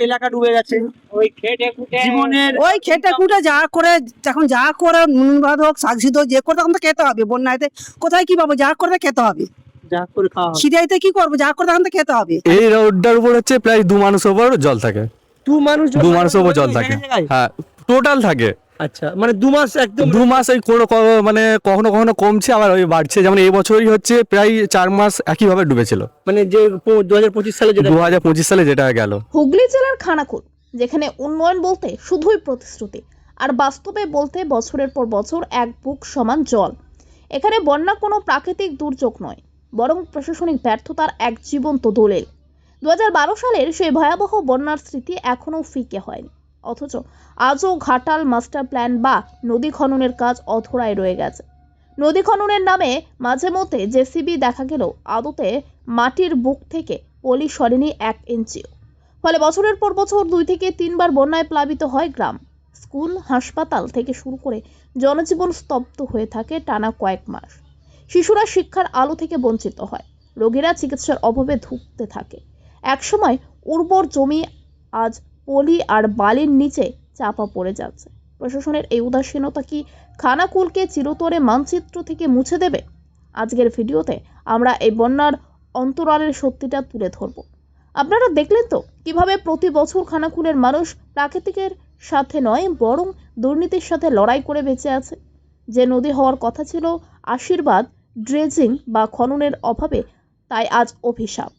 এলাকা ডুবে গেছে। ওই খেটে খুটে জীবনের ওই খেটে খুটে যা করে এখন যা করে নুন ভাত হোক শাক সিদ্ধ যে করে তখন তো খেতে হবে। বন্যাতে কোথায় কি পাবো, যা করে খেতে হবে। যা করে খাওয়া হবে। খিদাইতে কি করবো, যা করে তখন তো খেতে হবে। এই রোডটার উপর হচ্ছে প্রায় 2 মানুষের উপর জল থাকে। 2 মানুষ 2 মানুষের উপর জল থাকে, হ্যাঁ টোটাল থাকে। আচ্ছা, মানে 2 মাস একদম 2 মাস এই মানে কখনো কখনো কমছে আবার ওই বাড়ছে। যেমন এই বছরই হচ্ছে প্রায় 4 মাস একইভাবে ডুবেছিল, মানে যে 2025 সালে যেটা 2025 সালে যেটা গেল। হুগলি জেলার খানাকুল, যেখানে উন্নয়ন বলতে শুধুই প্রতিশ্রুতি আর বাস্তবে বলতে বছরের পর বছর এক বুক সমান জল। এখানে বন্যা কোনো প্রাকৃতিক দুর্যোগ নয়, বরং প্রশাসনিক ব্যর্থতার এক জীবন্ত দলিল। 2012 সালের সেই ভয়াবহ বন্যার স্মৃতি এখনও ফিকে হয়নি, অথচ আজও ঘাটাল মাস্টার প্ল্যান বা নদী খননের কাজ অধরায় রয়ে গেছে। নদী খননের নামে মাঝে মধ্যে জেসিবি দেখা গেলেও আদতে মাটির বুক থেকে পলি সরেনি 1 ইঞ্চিও। ফলে বছরের পর বছর 2 থেকে 3 বার বন্যায় প্লাবিত হয় গ্রাম, স্কুল, হাসপাতাল থেকে শুরু করে জনজীবন স্তব্ধ হয়ে থাকে টানা কয়েক মাস। শিশুরা শিক্ষার আলো থেকে বঞ্চিত হয়, রোগীরা চিকিৎসার অভাবে ধুঁকতে থাকে। একসময় উর্বর জমি আজ পলি আর বালির নিচে চাপা পড়ে যাচ্ছে। প্রশাসনের এই উদাসীনতা কি খানাকুলকে চিরতরে মানচিত্র থেকে মুছে দেবে? আজকের ভিডিওতে আমরা এই বন্যার অন্তরালের সত্যিটা তুলে ধরব। আপনারা দেখলেন তো কিভাবে প্রতি বছর খানাকুলের মানুষ প্রাকৃতিকের সাথে নয় বরং দুর্নীতির সাথে লড়াই করে বেঁচে আছে। যে নদী হওয়ার কথা ছিল আশীর্বাদ, ড্রেজিং বা খননের অভাবে তাই আজ অভিশাপ।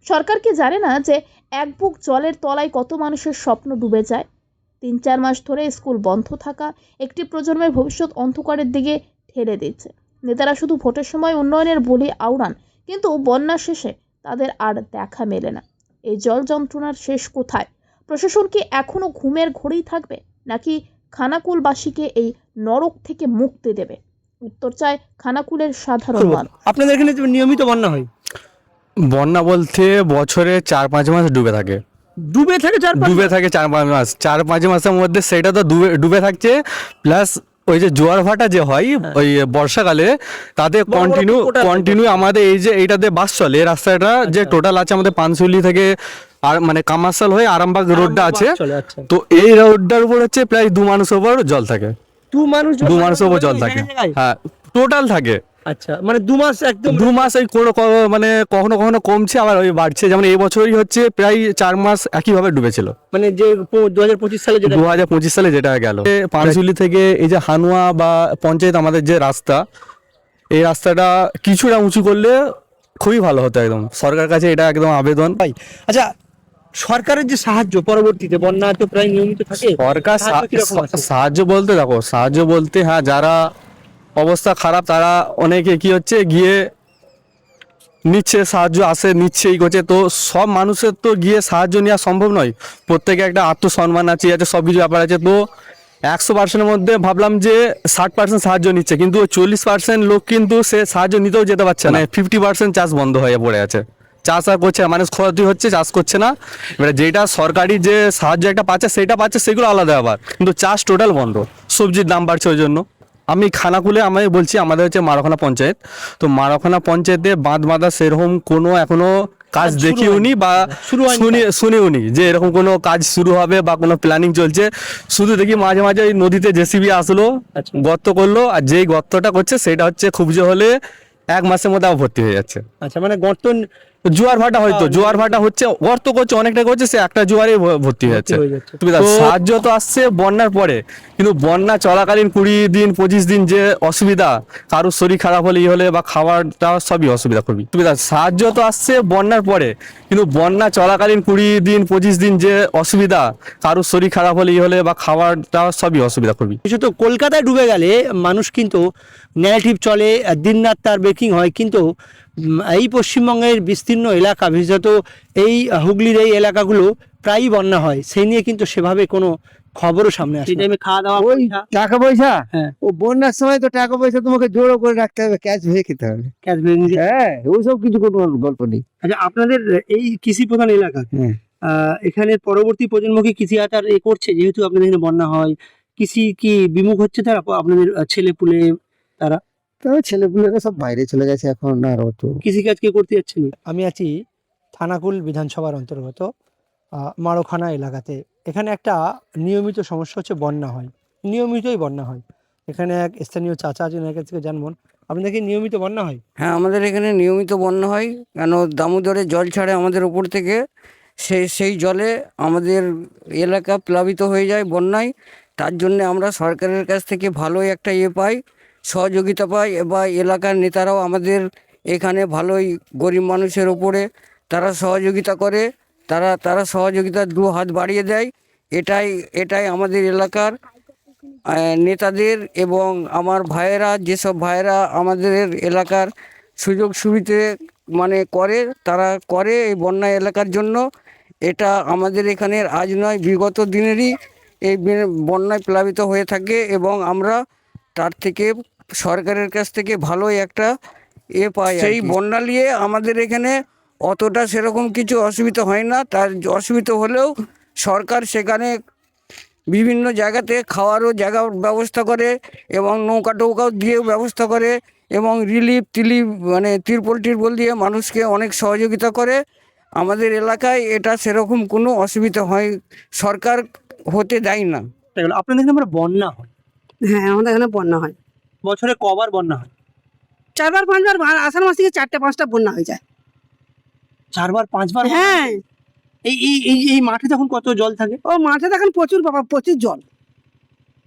সরকার কি জানে না যে এক বুক জলের তলায় কত মানুষের স্বপ্ন ডুবে যায়? 3-4 মাস ধরে স্কুল বন্ধ থাকা একটি প্রজন্মের ভবিষ্যৎ অন্ধকারের দিকে ঠেলে দিচ্ছে। নেতারা শুধু ভোটের সময় উন্নয়নের বলি আওড়ান, কিন্তু বন্যা শেষে তাদের আর দেখা মেলে না। এই জল যন্ত্রণার শেষ কোথায়? প্রশাসন কি এখনো ঘুমের ঘোরেই থাকবে, নাকি খানাকুলবাসীকে এই নরক থেকে মুক্তি দেবে? উত্তর চায় খানাকুলের সাধারণ মানুষ। আপনাদের এখানে তো নিয়মিত বন্যা হয়? বন্যা বলতে বছরে 4-5 মাস ডুবে থাকে। ডুবে থাকে 4-5 ডুবে থাকে 4-5 মাস। 4-5 মাসের মধ্যে সেটা তো ডুবে থাকছে, প্লাস ওই যে জোয়ার ভাটা যে হয় ওই বর্ষাকালে, তাতে কন্টিনিউ আমাদের এই যে এইটাতে বাস চলে। এই রাস্তাটা যে টোটাল আছে আমাদের পানশুলি থেকে আর মানে কামারশাল হয়ে আরামবাগ রোডটা আছে, তো এই রোডটার উপর হচ্ছে প্রায় 2 মানুষের উপর জল থাকে। 2 মানুষের উপর জল থাকে, হ্যাঁ টোটাল থাকে। আচ্ছা, মানে 2 মাস একদম 2 মাস এই মানে কখনো কখনো কমছে আবার ওই বাড়ছে। যেমন এই বছরই হচ্ছে প্রায় 4 মাস একইভাবে ডুবেছিল, মানে যে 2025 সালে যেটা 2025 সালে যেটা গেল। পানশুলি থেকে এই যে হানুয়া বা পঞ্চায়েত আমাদের যে রাস্তা, এই রাস্তাটা কিছুটা উঁচু করলে খুবই ভালো হতো। একদম সরকারের কাছে এটা একদম আবেদন। আচ্ছা, সরকারের যে সাহায্য পরবর্তীতে বন্যা তো প্রায় নিয়মিত থাকে, সরকার সাহায্য কিরকম আছে? সাহায্য বলতে দেখো, সাহায্য বলতে হ্যাঁ, যারা অবস্থা খারাপ তারা অনেকে কি হচ্ছে গিয়ে নিচ্ছে, সাহায্য আসে নিচ্ছে, এই করছে। তো সব মানুষের তো গিয়ে সাহায্য নেওয়া সম্ভব নয়। প্রত্যেকে একটা আত্মসম্মান আছে, সব কিছু ব্যাপার আছে। তো 100%-এর মধ্যে ভাবলাম যে 60% সাহায্য নিচ্ছে, কিন্তু 40% লোক কিন্তু সে সাহায্য নিতেও যেতে পারছে না। 50% চাষ বন্ধ হয়ে পড়ে আছে, চাষ আর করছে না, মানুষ ক্ষতি হচ্ছে, চাষ করছে না। এবারে যেটা সরকারি যে সাহায্য একটা পাচ্ছে সেটা পাচ্ছে, সেগুলো আলাদা ব্যাপার, কিন্তু চাষ টোটাল বন্ধ। সবজির দাম বাড়ছে ওই জন্য। আমি খানাকুলে আমি বলছি, আমাদের হচ্ছে মারাখানা পঞ্চায়েত, তো মারাখানা পঞ্চায়েতে বাঁধ বাঁধা সেরকম কোনো এখনো কাজ দেখিওনি বা শুনিওনি যে এরকম কোনো কাজ শুরু হবে বা কোনো প্ল্যানিং চলছে। শুধু দেখি মাঝে মাঝে ওই নদীতে জেসিবি আসলো, গর্ত করলো, আর যেই গর্তটা করছে সেটা হচ্ছে খুব যে হলে 1 মাসের মধ্যে আবার ভর্তি হয়ে যাচ্ছে। আচ্ছা, মানে গর্ত জোয়ার ভাটা হয়তো জোয়ার ভাটা হচ্ছে, গর্ত করছে, অনেকটা করছে, সে একটা জোয়ারে ভর্তি হয়ে যাচ্ছে। তুমি সাহায্য তো আসছে বন্যার পরে, কিন্তু বন্যা চলাকালীন 20 দিন 25 দিন যে অসুবিধা, কারোর শরীর খারাপ হলে হলে বা খাওয়াটা সবই অসুবিধা খুবই। তুমি সাহায্য তো আসছে বন্যার পরে, কিন্তু বন্যা চলাকালীন 20 দিন 25 দিন যে অসুবিধা, কারোর শরীর খারাপ হলে হলে বা খাওয়াটা সবই অসুবিধা খুবই। বিশেষত কলকাতায় ডুবে গেলে মানুষ কিন্তু ন্যারেটিভ চলে, দিন রাত তার ব্রেকিং হয়, কিন্তু এই পশ্চিমবঙ্গের বিস্তীর্ণ এলাকা, বিশেষত এই হুগলির এই এলাকাগুলো প্রায়ই বন্যা হয়, সেই নিয়ে কিন্তু সেভাবে কোনো খবরও সামনে আসে না। খাওয়া দাওয়া, ওই টাকা পয়সা, হ্যাঁ, ও বন্যার সময় তো টাকা পয়সা তোমাকে জোড়ো করে রাখতে হবে, ক্যাশ ভেঙে খেতে হবে। ক্যাশ ভেঙে যায়। হ্যাঁ, ওইসব কিছু কোনো গল্প নেই। আচ্ছা, আপনাদের এই কৃষি প্রধান এলাকা, হ্যাঁ। এখানে পরবর্তী প্রজন্ম কি কৃষি আচার করছে? যেহেতু আপনাদের এখানে বন্যা হয়, কৃষি কি বিমুখ হচ্ছে তারা, আপনাদের ছেলে পুলে তারা? তবে ছেলেপুলেরা সব বাইরে চলে গেছে এখন, আর অত কৃষিকাজ কে করতে যাচ্ছে না? আমি আছি থানাকুল বিধানসভার অন্তর্গত মারোখানা এলাকাতে। এখানে একটা নিয়মিত সমস্যা হচ্ছে বন্যা হয়, নিয়মিতই বন্যা হয়। এখানে এক স্থানীয় চাচা আছেন, এর কাছ থেকে জানবো আপনাদের কি নিয়মিত বন্যা হয়? হ্যাঁ, আমাদের এখানে নিয়মিত বন্যা হয়। কেন, দামোদরে জল ছাড়ে আমাদের উপর থেকে, সেই জলে আমাদের এলাকা প্লাবিত হয়ে যায় বন্যায়। তার জন্য আমরা সরকারের কাছ থেকে ভালোই একটা পাই, সহযোগিতা পাই, এবং এলাকার নেতারাও আমাদের এখানে ভালোই গরিব মানুষের ওপরে তারা সহযোগিতা করে, তারা সহযোগিতার দু হাত বাড়িয়ে দেয়। এটাই আমাদের এলাকার নেতাদের এবং আমার ভাইয়েরা, যেসব ভাইয়েরা আমাদের এলাকার সুযোগ সুবিধে মানে তারা করে এই বন্যা এলাকার জন্য। এটা আমাদের এখানের আজ নয়, বিগত দিনেরই এই বন্যায় প্লাবিত হয়ে থাকে, এবং আমরা তার থেকে সরকারের কাছ থেকে ভালোই একটা পাই। সেই বন্যা নিয়ে আমাদের এখানে অতটা সেরকম কিছু অসুবিধা হয় না। তার অসুবিধা হলেও সরকার সেখানে বিভিন্ন জায়গাতে খাওয়ারও জায়গার ব্যবস্থা করে, এবং নৌকা টৌকাও দিয়েও ব্যবস্থা করে, এবং রিলিফ মানে তিরপল দিয়ে মানুষকে অনেক সহযোগিতা করে। আমাদের এলাকায় এটা সেরকম কোনো অসুবিধা হয় সরকার হতে দেয় না। আপনাদের এখানে আমরা বন্যা হয়, হ্যাঁ, আমাদের এখানে বন্যা হয়। বছরে কবার বন্যা হয়? 4বার 5বার, আষাঢ় মাস থেকে 4টে 5টা বন্যা হয়ে যায়। 4বার 5বার? হ্যাঁ, এই মাঠে তখন কত জল থাকে? ও মাঠে দেখেন প্রচুর বাবা, প্রচুর জল।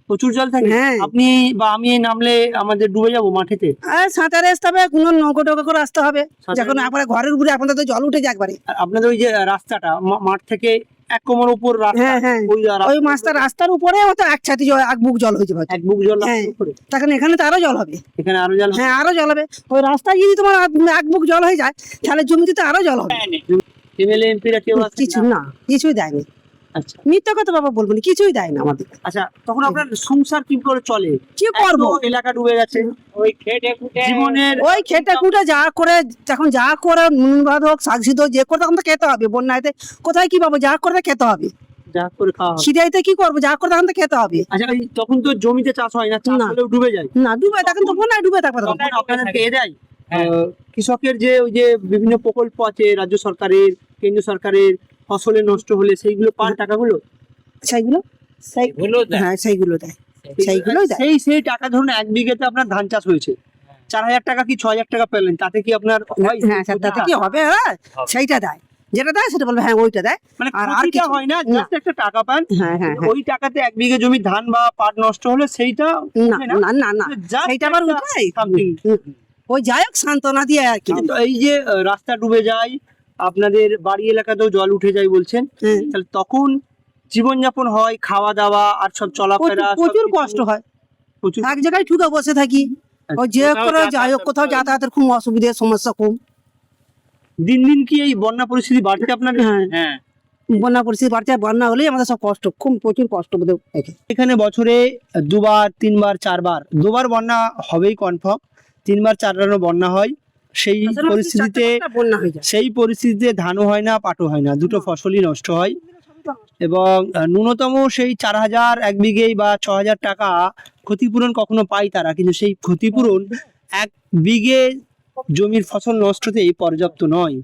প্রচুর জল থাকে? হ্যাঁ। আপনি বা আমি নামলে আমাদের ডুবে যাবো মাঠেতে? আর সাঁতারে আসতে হবে, কোনো নৌকো টৌকো করে আসতে হবে। সাঁতারে- যখন আপনার ঘরের উপরে আপনাদের তো জল উঠে যায় একবারে। আর আপনাদের ওই যে রাস্তাটা মাঠ থেকে 1 কোমর উপর রাস্তা, হ্যাঁ, হ্যাঁ। ওই ওই রাস্তার উপরে হয়তো এক ছাতি জল, এক বুক জল হয়ে যাবে হয়তো। 1 বুক জল হ্যাঁ। রাস্তার উপরে। তখন এখানে তো আরো জল হবে। এখানে আরো জল? হ্যাঁ, আরো জল হবে। ওই রাস্তায় যদি তোমার এক বুক জল হয়ে যায়, তাহলে জমিতে তো আরো জল হবে। এমএলএ এমপিরা কেউ আসে কিছু না? না, কিছুই দেয়নি। আচ্ছা মিথ্যা কথা বাবা বলবো না, কিছুই দেয় না আমাদের। আচ্ছা, তখন আপনার সংসার কি করে চলে? কি করবো? এত এলাকা ডুবে গেছে, ওই খেটে খুঁটে জীবনের ওই খেটে খুঁটে যা করে, যখন যা করে নুন ভাত হোক, শাক সিদ্ধ যে করে তখন তো খেতে হবে। বন্যাতে কোথায় কি পাবো? যা করে খেতে হবে। যা করে খাওয়া হয়। সিটাইতে কি করবো? যা করে তখন তো খেতে হবে। আচ্ছা, ওই তখন তো জমিতে চাষ হয় না, চাষ না। হলেও ডুবে যায়। না, ডুবে তখন তো বন্যায় ডুবে থাকবে তখন। তখন আপনাদেরকে এ দেয় কৃষকের যে ওই যে বিভিন্ন প্রকল্প আছে রাজ্য সরকারের, কেন্দ্র সরকারের, ফসলের নষ্ট হলে সেইগুলো পান টাকাগুলো? সেইগুলো হ্যাঁ, সেইগুলো দেয়, সেইগুলোই দেয়। সেই টাকা ধরুন 1 বিঘেতে আপনার ধান চাষ হয়েছে, 4000 টাকা কি 6000 টাকা পেলেন, তাতে কি আপনার হয়? হ্যাঁ, তাতে কি হবে? হ্যাঁ, সেইটা দেয়, যেটা দেয় সেটা বলবে হ্যাঁ ওইটা দেয়। মানে আর ক্ষতিটা কিছু হয় না, না। জাস্ট একটা টাকা পান। হ্যাঁ, হ্যাঁ, হ্যাঁ। ওই টাকাতে 1 বিঘে জমি ধান বা পাট নষ্ট হলে সেইটা না, উঠবে না? না, না, না, Just সেইটা আবার একটা উঠায় something। ওই যাই হোক সান্ত্বনা দিয়ে আর কি। কিন্তু এই যে রাস্তা ডুবে যায়, আপনাদের বাড়ি এলাকাতেও জল উঠে যায় বলছেন, হ্যাঁ। তাহলে তখন জীবনযাপন হয়, খাওয়া দাওয়া আর সব চলাফেরা প্রচুর সবকিছু- কষ্ট হয়। প্রচুর। এক জায়গায় ঠুকে বসে থাকি। ওই যে করে যাই হোক, কোথাও যাতায়াতের খুব অসুবিধা, সমস্যা খুব। দিন দিন কি এই বন্যা পরিস্থিতি বাড়ছে আপনাদের? হ্যাঁ, বন্যা পরিস্থিতি বাড়ছে। বন্যা হলেই আমাদের সব কষ্ট, খুব প্রচুর কষ্ট বোধ হয়। এখানে বছরে 2বার 3বার 4বার, 2বার বন্যা হবেই কনফার্ম, 3বার 4বারও বন্যা হয়। সেই পরিস্থিতিতে বন্যা হয়ে যায়। সেই পরিস্থিতিতে ধানও হয় না, পাটও হয় না, দুটো ফসলই নষ্ট হয়। এবং ন্যূনতম সেই 4000 1 বিঘেই বা 6000 টাকা ক্ষতিপূরণ কখনো পায় তারা, কিন্তু সেই ক্ষতিপূরণ 1 বিঘে জমির ফসল নষ্টতেই পর্যাপ্ত নয়।